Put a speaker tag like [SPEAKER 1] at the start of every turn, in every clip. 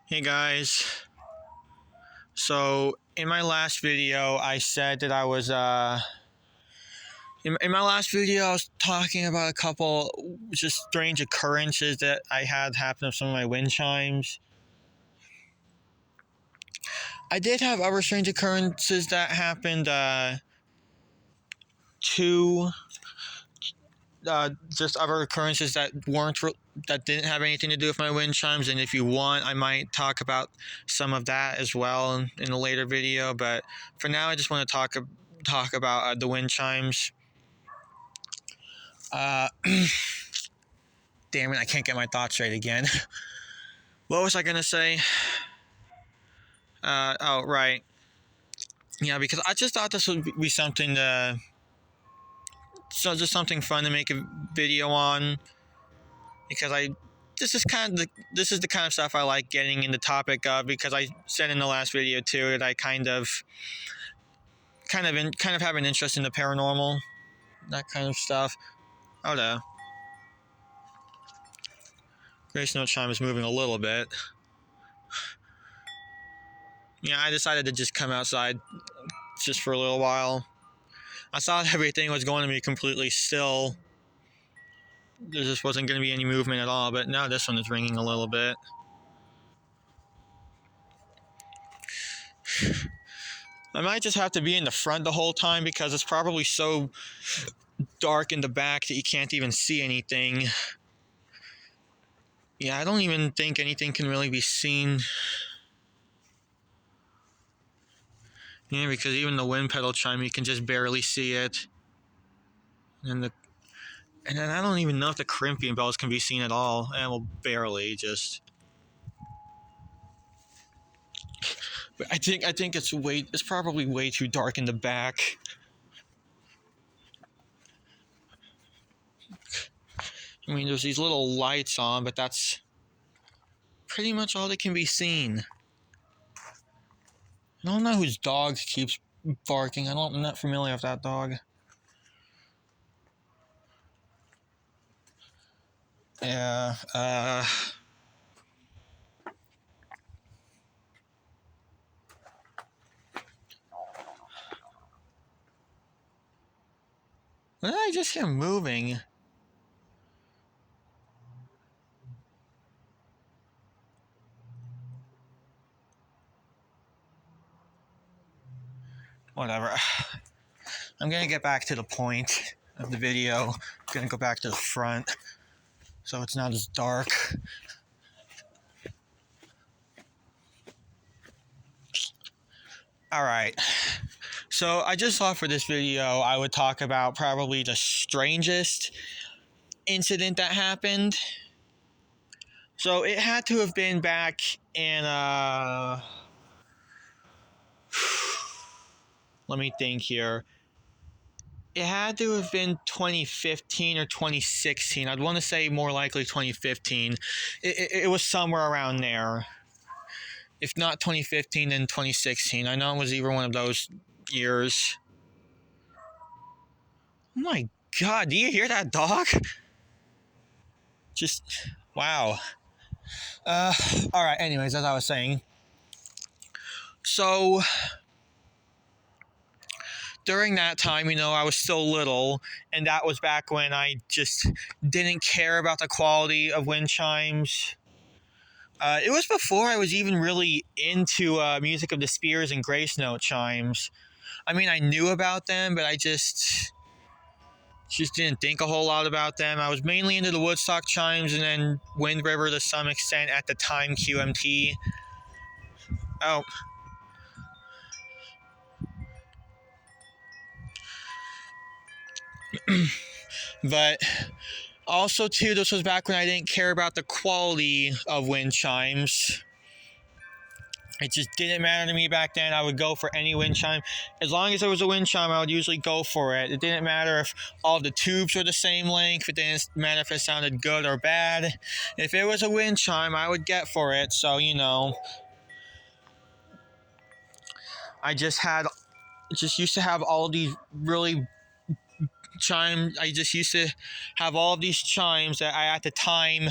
[SPEAKER 1] Hey guys, so in my last video I said that I was in my last video I was talking about a couple just strange occurrences that I had happen with some of my wind chimes. I did have other strange occurrences that happened too, just other occurrences that that didn't have anything to do with my wind chimes, and if you want I might talk about some of that as well in a later video, but for now I just want to talk about the wind chimes. uh, Damn it, I can't get my thoughts straight again. What was I gonna say? Oh right, yeah, because I just thought this would be something just something fun to make a video on, because this is the kind of stuff I like getting in the topic of, because I said in the last video too that I kind of have an interest in the paranormal, that kind of stuff. Oh no, Grace Note Chime is moving a little bit. Yeah, I decided to just come outside just for a little while. I thought everything was going to be completely still. There just wasn't going to be any movement at all, but now this one is ringing a little bit. I might just have to be in the front the whole time, because it's probably so dark in the back that you can't even see anything. Yeah, I don't even think anything can really be seen. Yeah, because even the wind pedal chime, you can just barely see it. And then I don't even know if the Corinthian bells can be seen at all. Well, barely, just. But I think it's probably way too dark in the back. I mean, there's these little lights on, but that's pretty much all that can be seen. I don't know whose dog keeps barking. I'm not familiar with that dog. Yeah, what did I just hear moving? Whatever. I'm gonna get back to the point of the video. I'm gonna go back to the front so it's not as dark. Alright. So I just thought for this video I would talk about probably the strangest incident that happened. So it had to have been back in let me think here. It had to have been 2015 or 2016. I'd want to say more likely 2015. It was somewhere around there. If not 2015, then 2016. I know it was either one of those years. Oh my god, do you hear that dog? Just, wow. Alright, anyways, as I was saying. So, during that time, I was still little, and that was back when I just didn't care about the quality of wind chimes. It was before I was even really into music of the Spears and Grace Note chimes. I mean, I knew about them, but I just didn't think a whole lot about them. I was mainly into the Woodstock chimes and then Wind River to some extent at the time, QMT. Oh. But also, too, this was back when I didn't care about the quality of wind chimes. It just didn't matter to me back then. I would go for any wind chime. As long as there was a wind chime, I would usually go for it. It didn't matter if all the tubes were the same length. It didn't matter if it sounded good or bad. If it was a wind chime, I would get for it. So, I just used to have all these really chimes. I just used to have all of these chimes that I, at the time,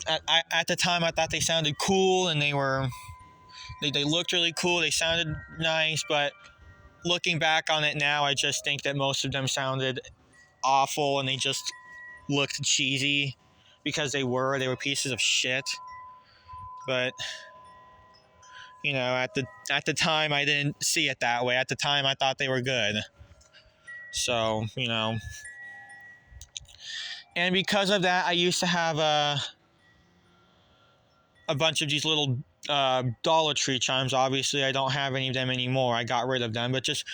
[SPEAKER 1] at the time I thought they sounded cool, and they looked really cool. They sounded nice, but looking back on it now, I just think that most of them sounded awful, and they just looked cheesy because they were pieces of shit. But at the time I didn't see it that way. At the time I thought they were good. So, and because of that, I used to have a bunch of these little Dollar Tree chimes. Obviously, I don't have any of them anymore. I got rid of them. But just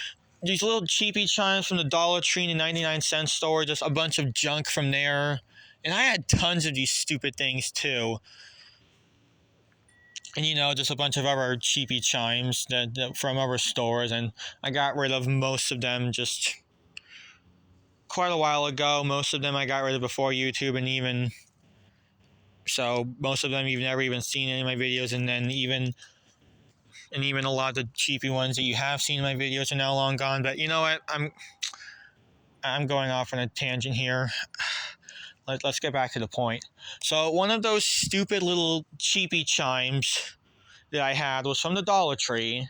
[SPEAKER 1] these little cheapy chimes from the Dollar Tree and the 99-cent store, just a bunch of junk from there. And I had tons of these stupid things too. And just a bunch of other cheapy chimes that from other stores. And I got rid of most of them just quite a while ago. Most of them I got rid of before YouTube, and even so, most of them you've never even seen any of my videos. And then even a lot of the cheapy ones that you have seen in my videos are now long gone. But you know what? I'm going off on a tangent here. Let's get back to the point. So one of those stupid little cheapy chimes that I had was from the Dollar Tree.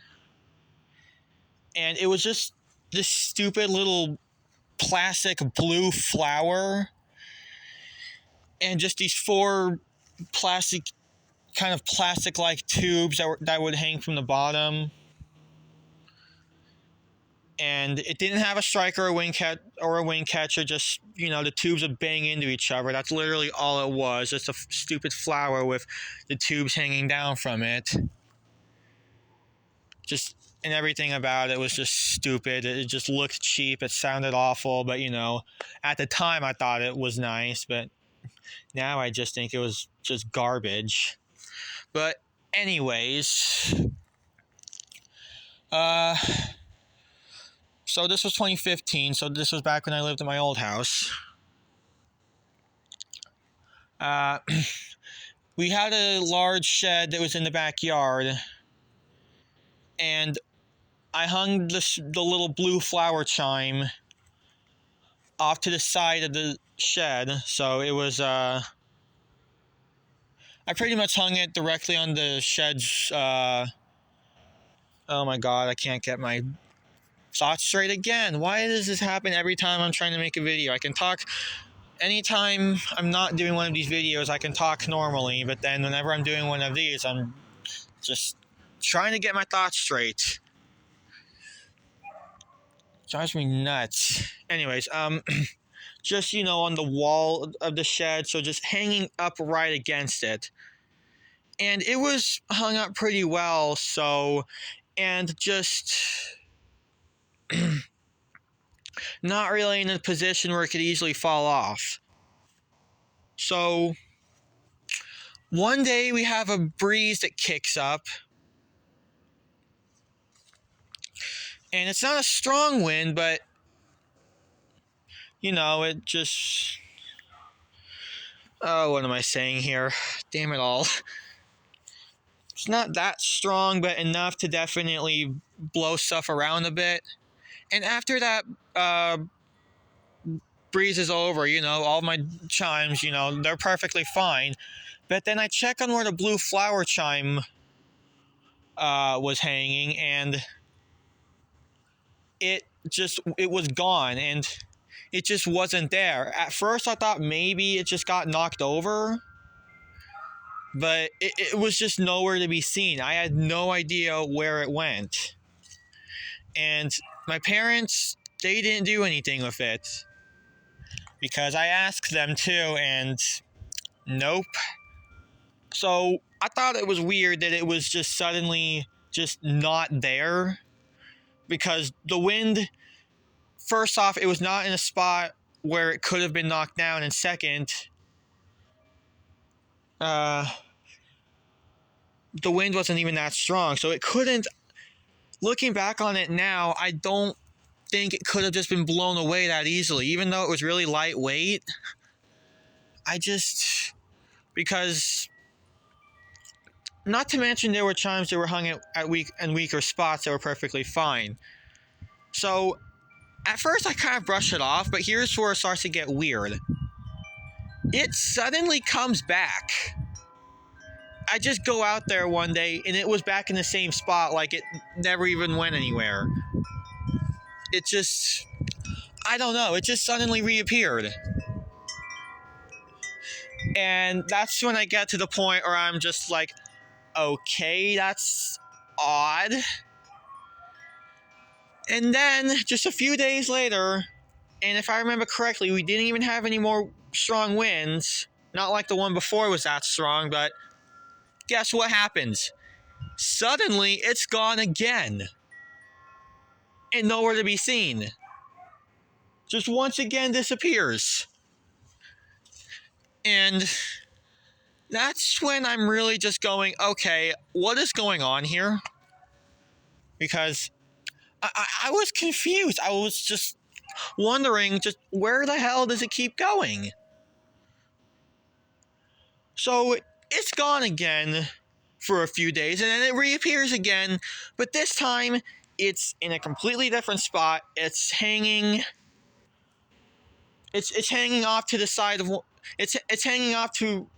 [SPEAKER 1] And it was just this stupid little plastic blue flower. And just these 4 plastic-like tubes that would hang from the bottom. And it didn't have a striker or a wing catcher. Just the tubes would bang into each other. That's literally all it was. Just a stupid flower with the tubes hanging down from it. And everything about it was just stupid. It just looked cheap. It sounded awful. But at the time I thought it was nice. But now I just think it was just garbage. But anyways, so this was 2015, so this was back when I lived in my old house. We had a large shed that was in the backyard, and I hung the little blue flower chime off to the side of the shed, so it was, I pretty much hung it directly on the shed's, oh my god, I can't get my thoughts straight again. Why does this happen every time I'm trying to make a video? I can talk anytime I'm not doing one of these videos. I can talk normally, but then whenever I'm doing one of these, I'm just trying to get my thoughts straight. Drives me nuts. Anyways, just on the wall of the shed, so just hanging up right against it, and it was hung up pretty well. So, and just not really in a position where it could easily fall off. So one day we have a breeze that kicks up, and it's not a strong wind, but it just, what am I saying here? Damn it all. It's not that strong, but enough to definitely blow stuff around a bit. And after that breeze is over, all my chimes, they're perfectly fine. But then I check on where the blue flower chime was hanging, and it was gone, and it just wasn't there. At first I thought maybe it just got knocked over, but it was just nowhere to be seen. I had no idea where it went. And my parents, they didn't do anything with it, because I asked them to, and nope. So I thought it was weird that it was just suddenly just not there, because the wind, first off, it was not in a spot where it could have been knocked down, and second, the wind wasn't even that strong, so it couldn't. Looking back on it now, I don't think it could have just been blown away that easily, even though it was really lightweight. Because, not to mention there were chimes that were hung at weaker spots that were perfectly fine. So, at first I kind of brushed it off, but here's where it starts to get weird. It suddenly comes back. I just go out there one day and it was back in the same spot, like it never even went anywhere. It just, I don't know, it just suddenly reappeared. And that's when I get to the point where I'm just like, okay, that's odd. And then just a few days later, and if I remember correctly, we didn't even have any more strong winds. Not like the one before was that strong, but guess what happens? Suddenly, it's gone again. And nowhere to be seen. Just once again disappears. And that's when I'm really just going, okay, what is going on here? Because I was confused. I was just wondering, just where the hell does it keep going? So it's gone again for a few days, and then it reappears again, but this time it's in a completely different spot. It's hanging. It's hanging off to the side of. It's hanging to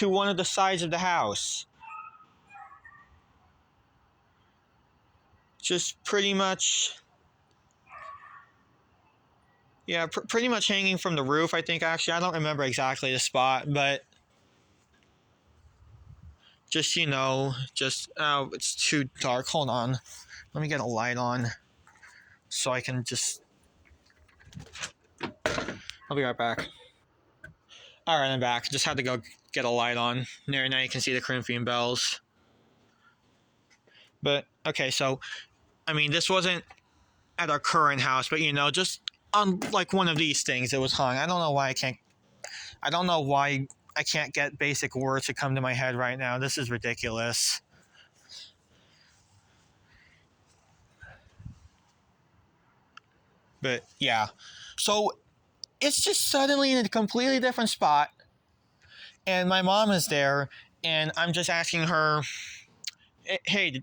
[SPEAKER 1] one of the sides of the house. Just pretty much. Yeah, pretty much hanging from the roof, I think, actually. I don't remember exactly the spot, but just, oh, it's too dark. Hold on. Let me get a light on so I can just... I'll be right back. All right, I'm back. Just had to go get a light on. There, now you can see the Corinthian bells. But, okay, so, I mean, this wasn't at our current house, but, just on, like, one of these things, it was hung. I don't know why I can't get basic words to come to my head right now. This is ridiculous. But, yeah. So, it's just suddenly in a completely different spot, and my mom is there, and I'm just asking her, hey,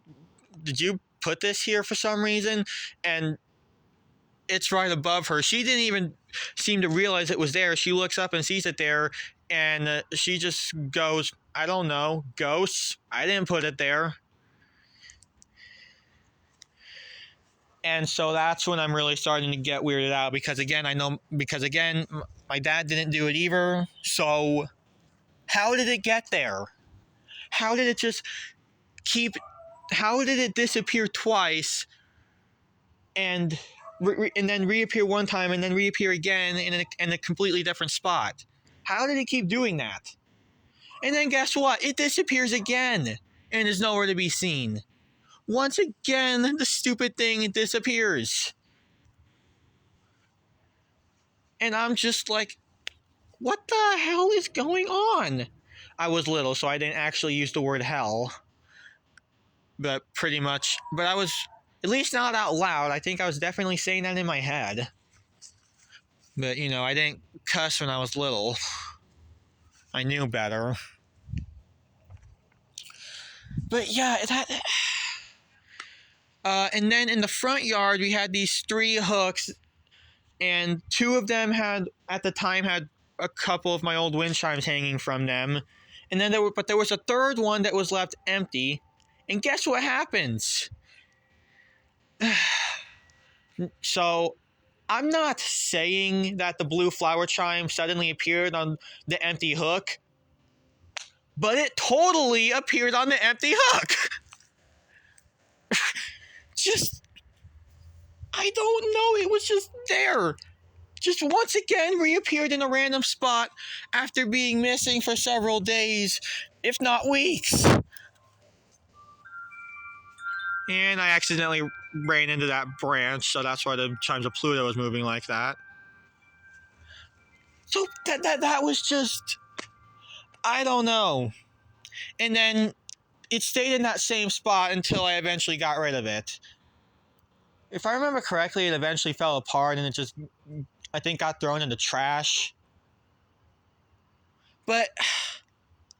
[SPEAKER 1] did you put this here for some reason? And it's right above her. She didn't even seem to realize it was there. She looks up and sees it there, and she just goes, I don't know, ghosts? I didn't put it there. And so that's when I'm really starting to get weirded out, because again, my dad didn't do it either. So how did it get there? How did it disappear twice and then reappear one time and then reappear again in a completely different spot? How did it keep doing that? And then guess what? It disappears again and is nowhere to be seen. Once again, the stupid thing disappears. And I'm just like, what the hell is going on? I was little, so I didn't actually use the word hell. But I was, at least not out loud. I think I was definitely saying that in my head. But, I didn't cuss when I was little. I knew better. But yeah, and then in the front yard, we had these 3 hooks, and 2 of them had a couple of my old wind chimes hanging from them. And then there was a third one that was left empty. And guess what happens? So, I'm not saying that the blue flower chime suddenly appeared on the empty hook, but it totally appeared on the empty hook. I don't know, it was just there. Just once again reappeared in a random spot after being missing for several days, if not weeks. And I accidentally ran into that branch, so that's why the chimes of Pluto was moving like that. So that was just, I don't know. And then it stayed in that same spot until I eventually got rid of it. If I remember correctly, it eventually fell apart and it just, I think, got thrown in the trash. But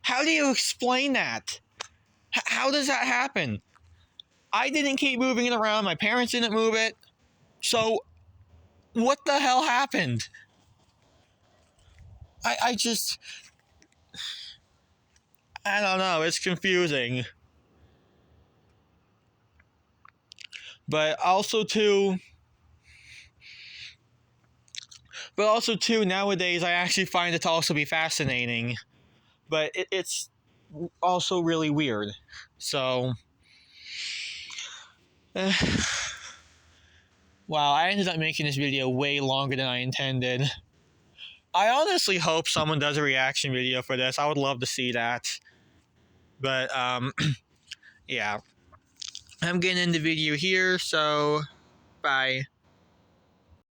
[SPEAKER 1] how do you explain that? How does that happen? I didn't keep moving it around. My parents didn't move it. So what the hell happened? I don't know. It's confusing. But also too, nowadays I actually find it to also be fascinating. But it's also really weird. So, uh, wow, I ended up making this video way longer than I intended. I honestly hope someone does a reaction video for this. I would love to see that. But yeah, I'm getting in the video here, so bye.